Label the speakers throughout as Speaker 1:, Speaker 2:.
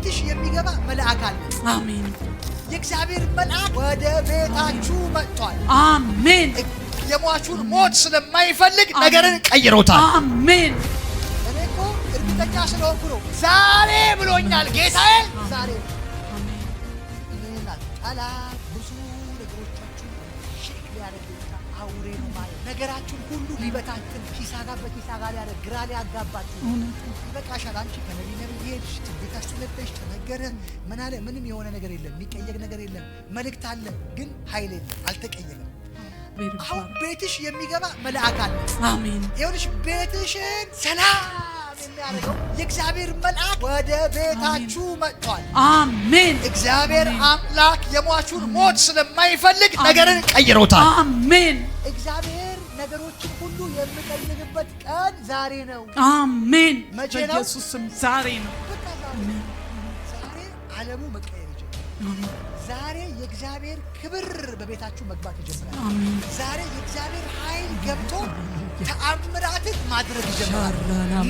Speaker 1: ቤትሽ የሚገባ መልአክ አለ።
Speaker 2: አሜን።
Speaker 1: የእግዚአብሔር መልአክ ወደ ቤታችሁ መጥቷል።
Speaker 2: አሜን።
Speaker 1: የሟቹን ሞት ስለማይፈልግ ነገርን ቀይሮታል።
Speaker 2: አሜን።
Speaker 1: እኔ እኮ እርግጠኛ ስለሆንኩ ነው። ዛሬ ብሎኛል ጌታዬ። ዛሬ ጠላት ብዙ ነገሮቻችሁ ሼክ ሊያደርግና አውሬ ነው ማለት ነገራችሁን ሁሉ ሊበታትን ኪሳጋ በኪሳጋ ሊያደርግ ግራ ሊያጋባችሁ ይበቃሻል። አንቺ ከነቢ ነቢይ ሄድሽ ትንቢት አስነበሽ ተነገረ ምን አለ ምንም የሆነ ነገር የለም። የሚቀየር ነገር የለም። መልእክት አለ ግን ኃይል የለም። አልተቀየረም። አሁን ቤትሽ የሚገባ መልአክ አለ።
Speaker 2: አሜን።
Speaker 1: ይኸውልሽ ቤትሽን ሰላም የሚያደርገው የእግዚአብሔር መልአክ ወደ ቤታችሁ መጥቷል።
Speaker 2: አሜን።
Speaker 1: እግዚአብሔር አምላክ የሟቹን ሞት ስለማይፈልግ ነገርን ቀይሮታል።
Speaker 2: አሜን።
Speaker 1: እግዚአብሔር ነገሮችን ሁሉ የሚቀይርበት ቀን ዛሬ ነው።
Speaker 2: አሜን።
Speaker 1: መቼ ነው?
Speaker 2: በኢየሱስ ስም ዛሬ ነው።
Speaker 1: ዛሬ ዓለሙ መቀየር ይጀምራል። ዛሬ የእግዚአብሔር ክብር በቤታችሁ መግባት ይጀምራል።
Speaker 2: አሜን።
Speaker 1: ዛሬ የእግዚአብሔር ኃይል ገብቶ ተአምራትን ማድረግ ይጀምራል።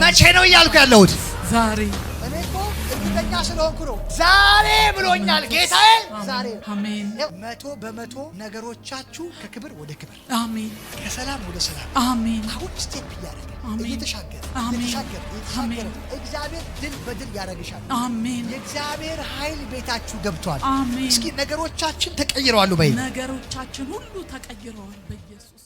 Speaker 1: መቼ ነው እያልኩ ያለሁት?
Speaker 2: ዛሬ።
Speaker 1: እኔ እኮ እርግጠኛ ስለሆንኩ ነው። ዛሬ ብሎኛል ጌታዬ። ዛሬ
Speaker 2: አሜን።
Speaker 1: 100% ነገሮቻችሁ ከክብር ወደ ክብር፣
Speaker 2: አሜን፣
Speaker 1: ከሰላም ወደ ሰላም፣
Speaker 2: አሜን።
Speaker 1: አሁን ስቴፕ እያደረገ
Speaker 2: አሜን።
Speaker 1: እየተሻገረ
Speaker 2: አሜን።
Speaker 1: እየተሻገረ እግዚአብሔር ድል በድል ያደርግሻል።
Speaker 2: አሜን።
Speaker 1: የእግዚአብሔር ኃይል ቤታችሁ ገብቷል።
Speaker 2: አሜን።
Speaker 1: እስኪ ነገሮቻችን ተቀይረዋል በይ።
Speaker 2: ነገሮቻችን ሁሉ ተቀይረዋል በኢየሱስ